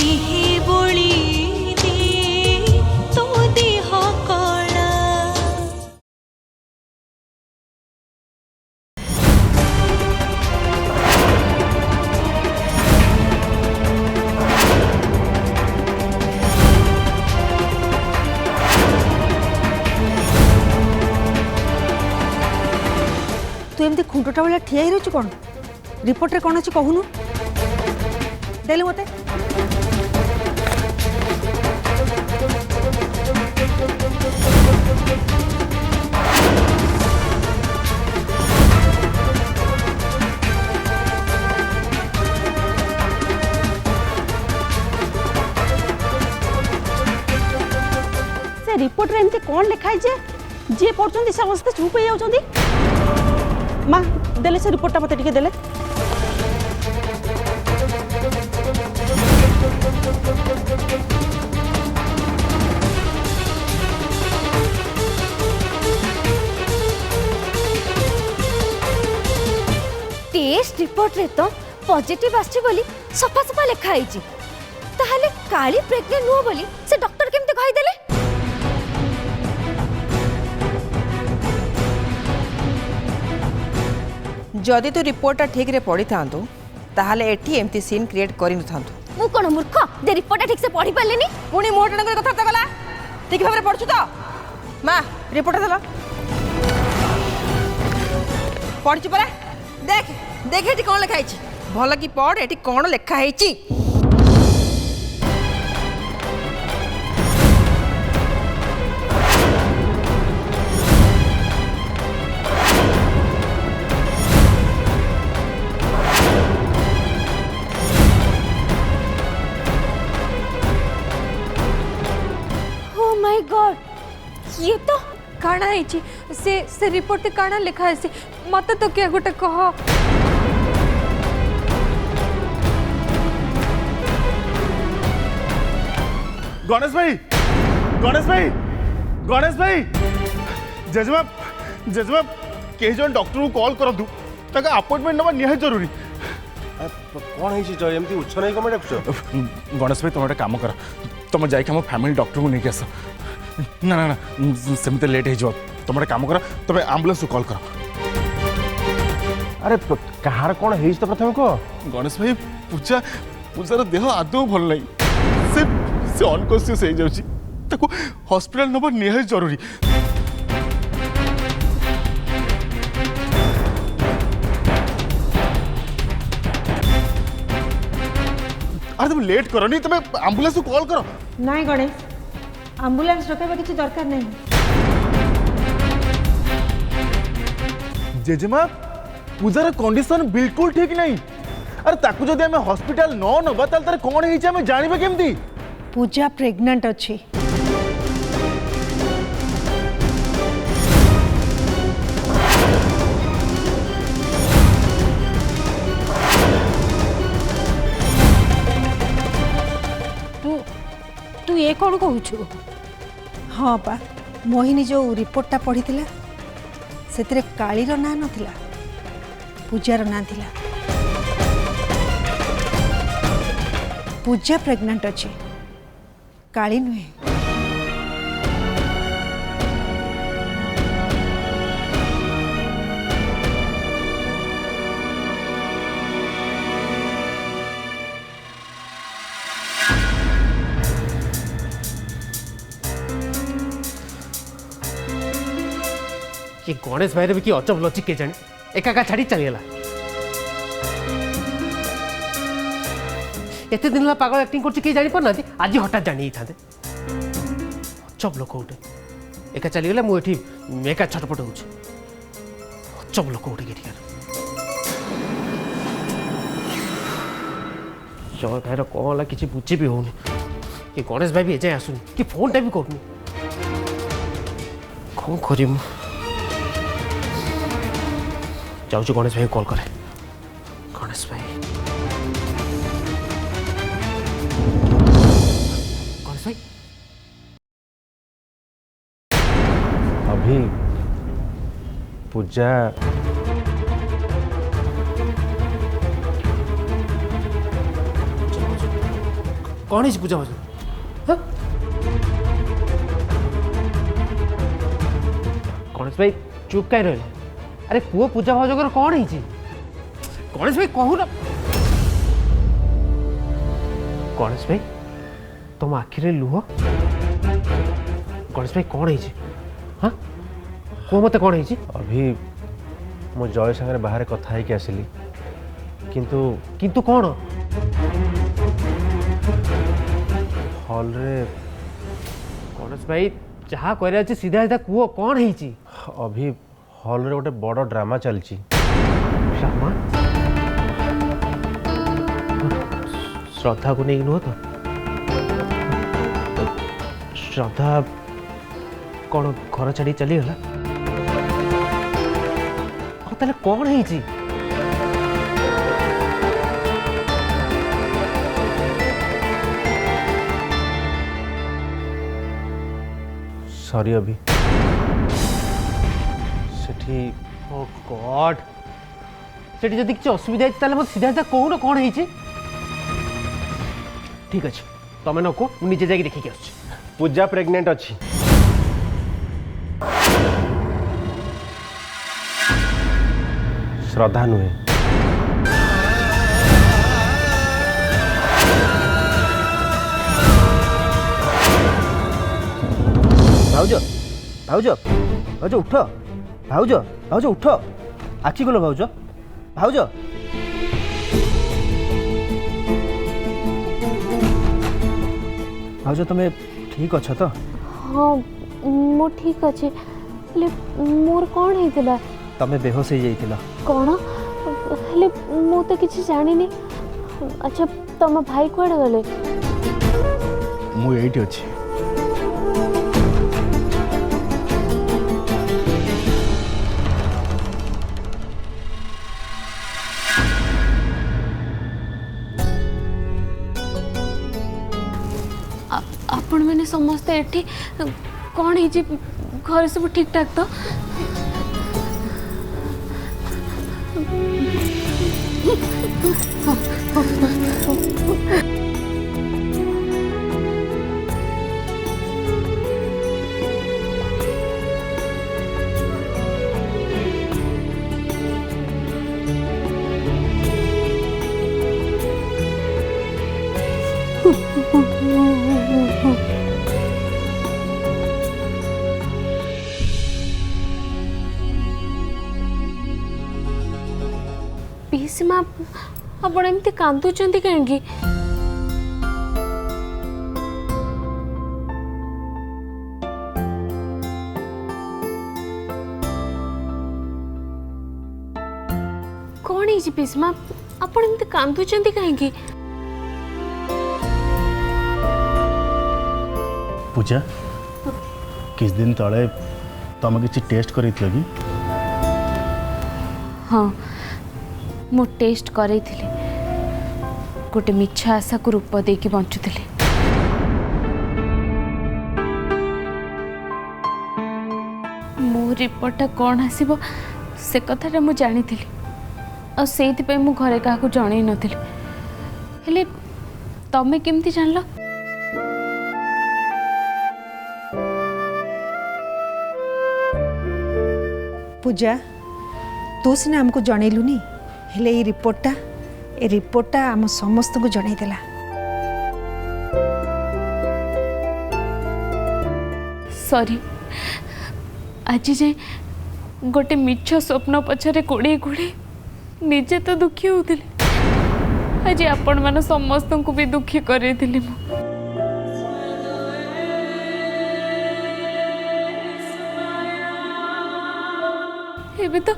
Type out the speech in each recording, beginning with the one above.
दिहे बोली दे तो देह कला तू एमती खुंटटा भाया ठिया ही रही कौन रिपोर्ट रे कौन अच्छी कहूनु देलु मते से रिपोर्ट रे एमती कौन लिखाई जे जे पढ़छन समस्त चुप हो जाउछन माँ देले से रिपोर्टा मत टिके देले टेस्ट रिपोर्ट रे तो पॉजिटिव आछि बोली सफा सफा लिखा आइछि ताहले काली प्रेग्नेंट नो बोली से डॉक्टर केमते कहि देले जदि तू रिपोर्टा ठीक रे पढ़ी था ताहले एठी एमती सीन क्रिएट करि न थांतु मु कोन मूर्ख जे रिपोर्ट ठीक से पढ़ी पालेनी पुणी मोटण कर कथा गला ठीक भाबरे पढ़छु तो मां रिपोर्ट दला पढ़छु परा देख देख एठी कोन लिखा हिची भल की पढ़ एठी कोन लिखा हिची माय गॉड ये तो काना है से रिपोर्ट काना लिखा है मत तो क्या गोटे कह गणेश भाई गणेश भाई गणेश भाई जेजेमा जेजेमा कई जन डॉक्टर को कॉल करतु तक अपॉइंटमेंट नवा निहाय जरूरी कौन है एमती उच्च नहीं कम डाकुच गणेश भाई तुम गोटे काम कर तुम जाइए आम फैमिली डॉक्टर को लेकिन आस ना ना ना सेमती लेट हो तुम गोटे काम कर तुम आम्बुलांस को कॉल कर अरे कहार कौन है तो प्रथम कह गणेश भाई पूजा पूजार देह आदौ भल नहीं से अनकॉन्शियस हो जाऊँ हॉस्पिटल नवा निहाय जरूरी अरे तुम लेट करो नहीं तुम एम्बुलेंस को कॉल करो नाई गणेश एम्बुलेंस डकाइबा किछि दरकार नहीं जेजेमा पूजार कंडीशन बिल्कुल ठीक नहीं अरे ताकू जदि हमें हॉस्पिटल न नबा ताल तार कोन हेछि हमें जानिबे केमती पूजा प्रेग्नेंट अच्छी तू ये कौन कहू हाँ पा मोहिनी जो रिपोर्टा पढ़ी से कालीर ना नथिला पूजार ना थिला पूजा प्रेग्नेंट अच्छी काली नुहे ये गणेश भाई भी कि अचब लचिक के जाने एका छाड़ी चलीगला एत दिन है पागल एक्टिंग कर जानी पार आज हठात जानी था अचब लोक गोटे एका चलीगला मुझे एका छटपट हो अचब लोक गोटे के जय भाईर कौन है कि बुझी भी होनी कि गणेश भाई भी एजाए आसुनी कि फोन टा भी करूनी कौन करी जाऊँ गणेश भाई कॉल करे गणेश भाई गणेश भाई अभी पूजा कौन है पूजा भाज हाँ गणेश भाई चुप कहीं रहे अरे पुओ पूजा भाजकर कौन है गणेश भाई कहू ना गणेश भाई तुम आखिरे लुह गणेश भाई कौन है हाँ कह मत कौन है अभी मो जय सागर बाहर कथा है आसिली किंतु किंतु कौन हॉल रे गणेश भाई जहाँ कह सीधा सीधा कह कौन है अभी हॉल रे गोटे बड़ ड्रामा चलची ड्रामा श्रद्धा को नहीं नुह तो श्रद्धा कौन घर छाड़ी चलीगला ताले कौन है सॉरी अभी सेठी ओ गॉड सेठी जदि किसी असुविधा है मत सीधा सीधा कहून कौन है ठीक अच्छे तुम न कह निजे जाकि देखिक आस पूजा प्रेग्नेंट अच्छी श्रद्धा नुहे भाउज भाउज भाउज उठ भाउज भाउज उठ आखि खोल भाउज भाउज भाउज तुम ठीक अछ तो हाँ मो ठीक अच्छे मोर कौन होता तमें बेहोश हो जाइतिला कौन हेले मु तो किसी जानी अच्छा तुम भाई कुआड़े गले मु एठी अछि आपण मैंने समस्ते एठी कौन है घर सब ठीक ठाक तो पीसीमा आपण एमती कांदुचंती कहीं कौन है पीसीमा आपण एमती कांदुचंती कहीं पूजा किस दिन तले तुम किसी टेस्ट करी कि हाँ मु टेस्ट करे गोटे मिछा आशा को रूप देकी बंचुली मो रिपोर्टा कौन आसब से कथा मु जानी आ मु घरे क्या जन नी हेले तमें केमती जान पूजा तू सीना आमको जनइलुनी हेले ये रिपोर्टा आम समस्त को जनईदेला सॉरी आज जाए गोटे मिछ स्वप्न पछरे कोड़े कोड़े निजे तो दुखी होती आज आपण मान समस्त को भी दुखी करी तो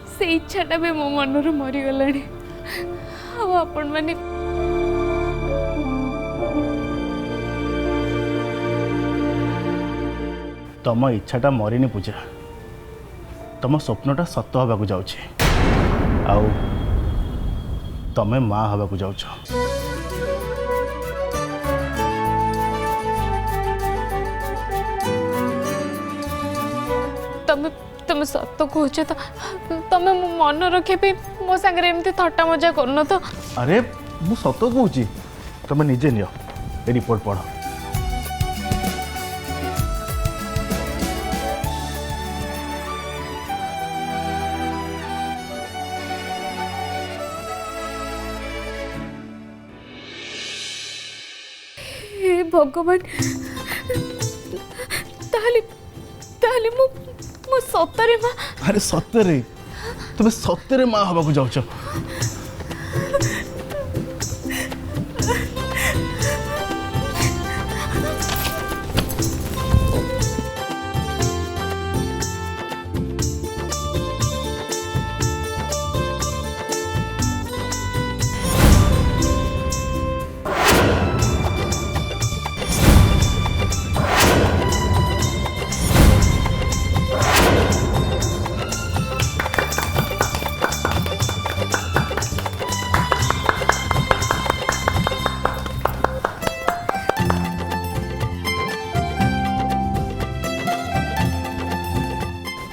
से इच्छाटा भी मो मनरू मरीगला आपण मैंने तुम इच्छाटा मरीनी पूजा तुम स्वप्नटा सत हवाक जाऊँ आउ तमें माँ हवाक जाऊँ तमें तुम सत कह तो तुम मन रखे भी मो सांगे एमती थट्टा मजा करन तो अरे मु सत कहूँ तुम निजे नियो रिपोर्ट पढ़। हे भगवान ताहले ताहले मो सतरे माँ अरे सत्तरे तुम्हें सत्तरे माँ हवा को जाऊच।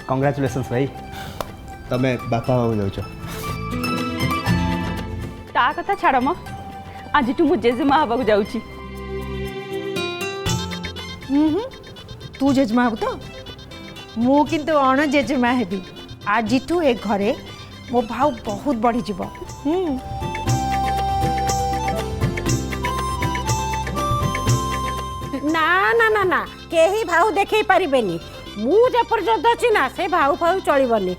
कंग्राचुलेशंस भाई तमें बापा हवा जाऊच। ता कथा छाड़ म आज मु जेजेमा हवा जाऊची। तू जेजमा हब तो मु किंतु अण जेजमा हेबी। आज ए घरे मो भाव बहुत बढ़ी जीव। ना ना ना ना केही भाव देखई पारिबेनी। मु जे पर्यंत अछि ना से भाव भाव चलिबनी।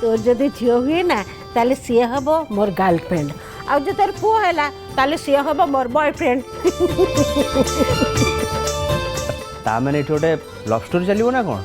तोर जदि झियो हुए ना ताले सी हम मोर गर्लफ्रेंड आ जो तोर पुओ हैला ताले सी हम मोर बॉयफ्रेंड। ता माने एठी गोटे लव स्टोरी चलिबो ना कोन?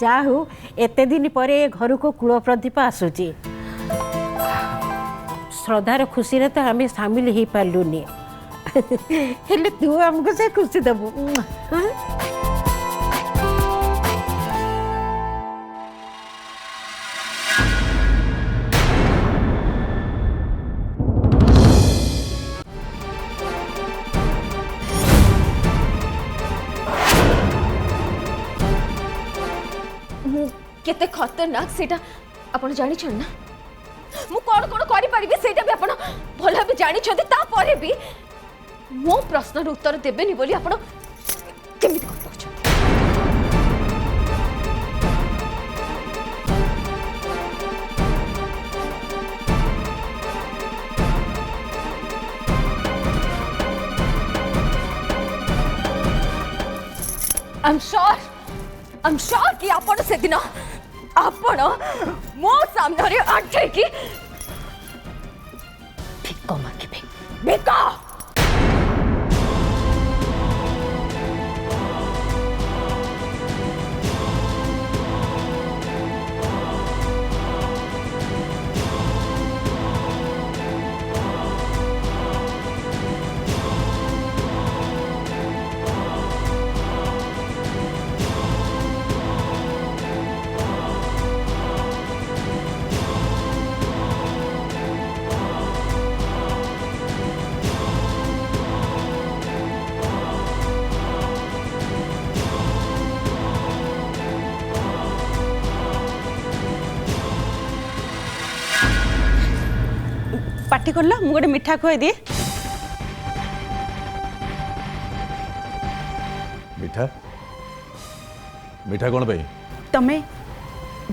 जाहु एते दिन परे घर को कूल प्रदीप आसुची। श्रद्धार खुशी रे तो हमें शामिल ही पालुनी। हेले तू हमको से खुशी दबु। केते खतरनाक सेटा आपण जानि छन ना। मु कोन कोन करि परिबे सेटा भी आपण भला भी जानि छथि। ता परे भी मो प्रश्नर उत्तर देबेनी बोली आपण केमिति कर पाछो। आई एम श्योर कि आपण से दिन आपण मो सामने रे आठे की भिक मांगे भिका। पार्टी करला मु गोटे मिठा खुआई दिए। मिठा मिठा कौन भाई? तमे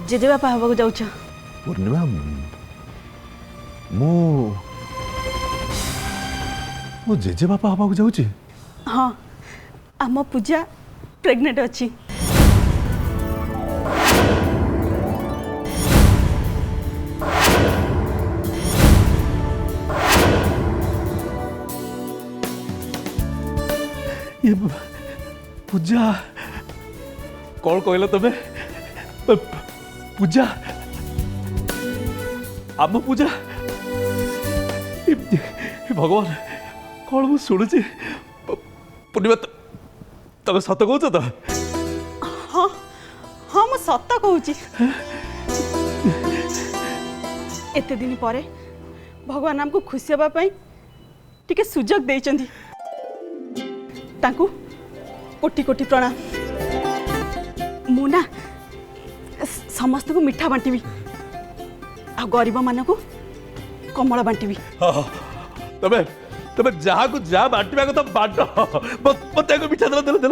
जेजेबापा हवा जाऊछ। पूर्णिमा मु मु जेजेबापा हवा जाऊची। हाँ आम पूजा प्रेग्नेंट अच्छी। ये पूजा कौन कहला तमें? पूजा आम पूजा भगवान कौन मु शुणुची। पूर्णिमा ତମେ ସତ କହୁଛ ତ? ହଁ ହଁ ମୁଁ ସତ କହୁଛି। एते दिन पर भगवान आमको खुशी हवा पाई टिके सुजोग देइचंदी तांकू कोटि कोटि प्रणाम। मुना समस्त को मिठा बांटीबी आ गरीब मान को कमल बांटीबी। तबे तबे जहाँ को जहाँ बांटवा को तो बांटो मत को मिठा दे दे।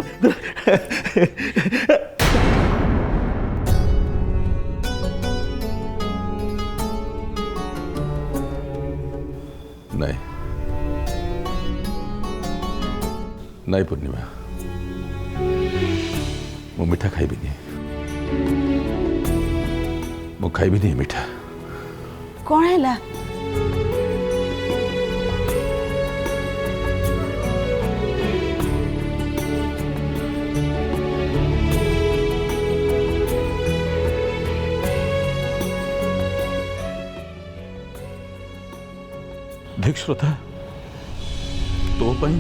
नहीं नहीं पूर्णिमा मु मिठा खाइबी नहीं मु खाइबी नहीं मिठा। कौन है देख श्रोता तो पाई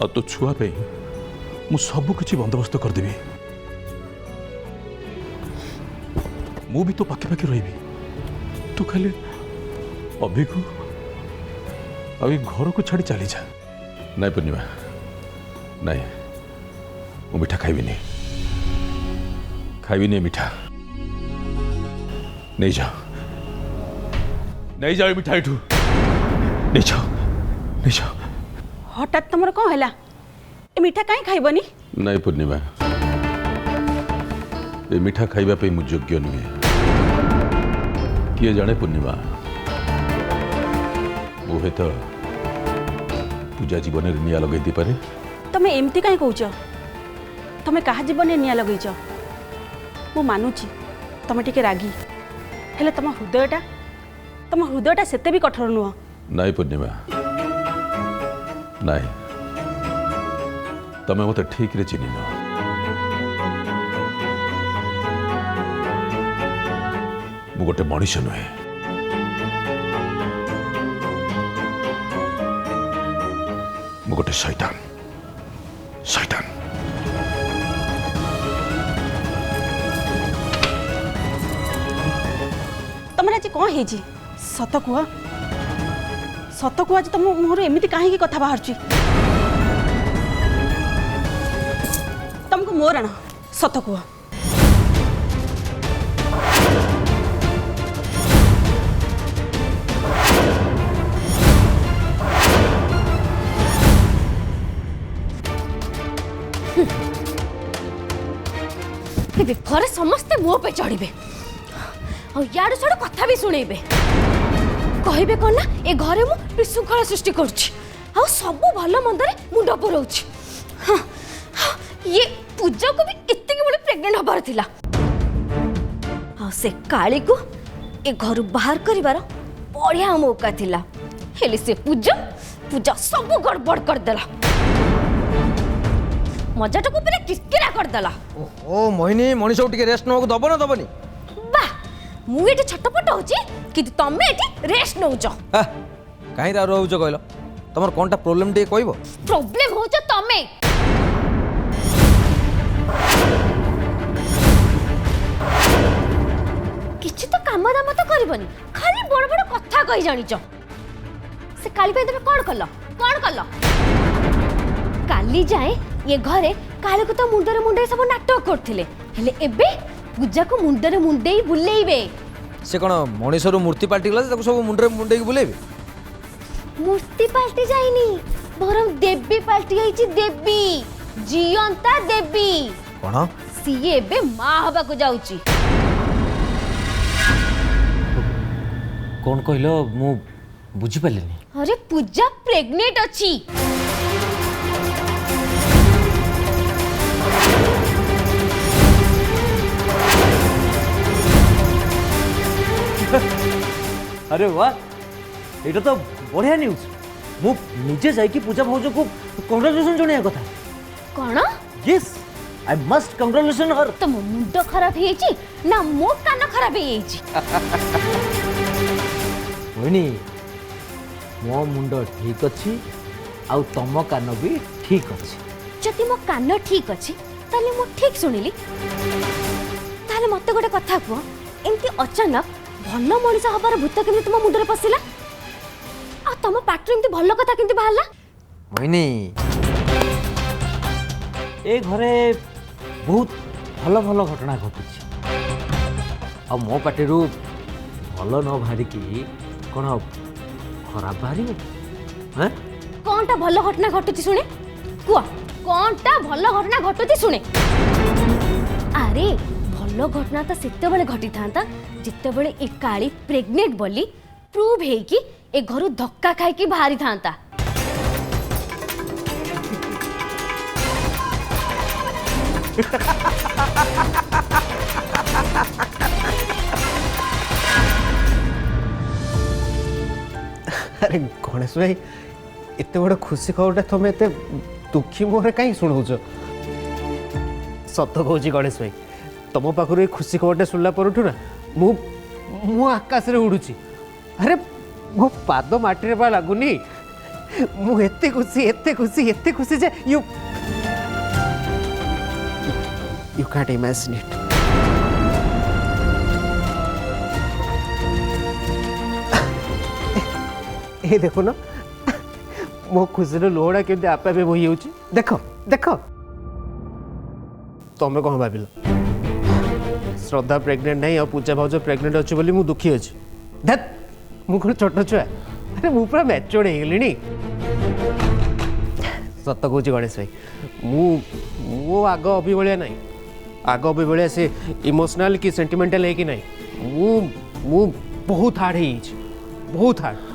और तो छुआ पे मु सब किछि बंदोबस्त कर देबी। मु भी तो पाखे पाखे रही तू खाली अभी को अभी घर को छाड़ी चली जा। नहीं पूर्णिमा नहीं मु मिठा खाइबी नहीं मिठा। नहीं जाओ मिठा इठू नहीं जाओ। हठात तुम कौन है ए मिठा कहीं खाइबनी? नहीं पूर्णिमा ए मिठा खाइबा पे मु योग्य नुहे। किए जाने पूर्णिमा मु हे तो पूजा जीवन में निया लगे पारे। तुम एमती कहीं कहूच? तुम क्या जीवन में निया लगेच? मु मानुची तुम टिके रागी हेले तुम हृदयटा सेते भी कठोर नुह। नहीं पूर्णिमा नहीं तमें मत ठीक रे चिन्ह मु गोटे मनीष नुहे। मु गोटे शैतान। तुम आज कौन है सत कुह आज तुम मुहर एमती कहीं कथा बाहर तुमको मोर आण सत कुह। थरे समस्ते मुह पे चढ़े याड़ू साड़ू कथा भी शुणेबे कहबे कौन ना ए घरे मु विशृंखला सृष्टि करुछि आ सब भल मंदरे मुंड पुराउछि। ये पूजा को भी इतने बड़े प्रेग्नेंट हबार थिला आ से काली को ए घर बाहर करिवार बढ़िया मौका थिला हेले से पूजा सब गड़बड़ कर देला। मजाटा को पूरा किरकिरा कर देला। ओ मोहिनी मनीष टिके रेस्ट नोक दबो ना दबनी? बा मु एटी छटपट होची कि तमे एटी रेस्ट नउचो। काहे रा रहउचो कहलो? तमर कोनटा प्रॉब्लम टे कहबो? प्रॉब्लम होचो तमे। किछि तो काम दाम तो करबनी खाली बड़ बड़ कथा कहि जानिचो। से काली पे तमे कोन कल्लो काली जाए ये घरे काले को तो मुंडरे सब नाटक करथिले हेले एबे पूजा को मुंडरे मुंडेई बुलेइबे। से कोन मनीषरो मूर्ति पाल्टी गला ताको सब मुंडरे मुंडेई बुलेइबे? मूर्ति पाल्टी जाइनी बरम देवी पाल्टी आइची। देवी जियंता देवी कोन सीए एबे मां हबा को जाउची। कोन कहलो मु बुझी पालेनी? अरे पूजा प्रेग्नेंट अछि। अरे वाह ये तो बढ़िया न्यूज। मु निजे जाइकी पूजा भौज को कांग्रेचुलेशन जणिया कथा। कोन? यस आई मस्ट कांग्रेचुलेशन हर। तो मुंड खराब हेची ना मो कान खराब हेची? होनी मो मुंड ठीक अछि आ तम कान भी ठीक अछि। जदि मो कान ठीक अच्छी ताले मु ठीक शुणिली ताले मते गोटे कथा कह एमती अचानक भल मनीष हबार भूत केमती तुम मुंडरे पशिला आ तुम पाटरू एमती भल कथा केमती बाहरला मोहिनी ए घरे बहुत भल भल घटना घटुଛି आ मो पार्टी भल न बाहरी की कौन खराब बाहर हाँ कौनटा भल घटना घटुची शुणे कुआ कौनटा भल घटना घटुची शुणे अरे भल घटना तो सेते बेले घटी थांता जिते बेले ए काली प्रेग्नेंट बोली प्रूव हे कि ए घरु धक्का खाई की बाहरी थांता अरे गणेश भाई एते बड़ खुशी खबरटा तुम एते दुखी मुहर कहीं शुणाऊच सत कहूँ गणेश भाई तुम पाखर खुशी खबरटा शुणला पर ना मु आकाश रे उड़ुची अरे मो पाद माटी पा लगुनि मु एते खुशी जे यू कांट इमेजिन इट ए देखो ना मो खुशी लोहड़ा केमती आपे आपे बोही होची देख देख तुम कौन भाविल श्रद्धा प्रेग्नेंट नहीं और पूजा भाज प्रेग्नेंट अच्छी बोली मु दुखी अच्छी धत मु कौन छोट छुआ अरे मु पूरा मैच्योर हो गली सत कहूँ गणेश भाई मु आग अभी भाया नहीं आग अभी भाया से इमोशनल कि सेंटिमेंटल है कि नहीं मु बहुत हार्ड है बहुत हार्ड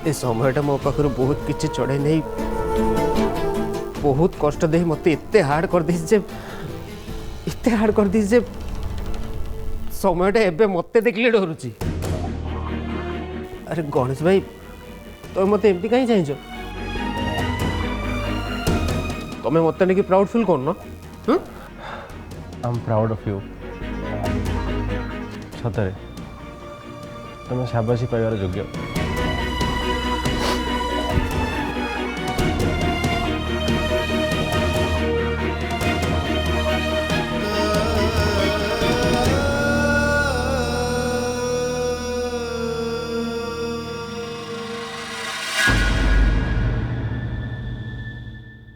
ए समयटा मो पाखर बहुत किसी चढ़े नहीं बहुत कष्ट दे मत एते हार्ड कर दी एते हार्ड कर दी समयटा एबे मते देखले डरुची अरे गणेश भाई तो मत एमती कहीं चाहिए तुम्हें मत नहीं प्राउड फील करना I am proud of you सतरे तुम शाबाशी पाइबार योग्य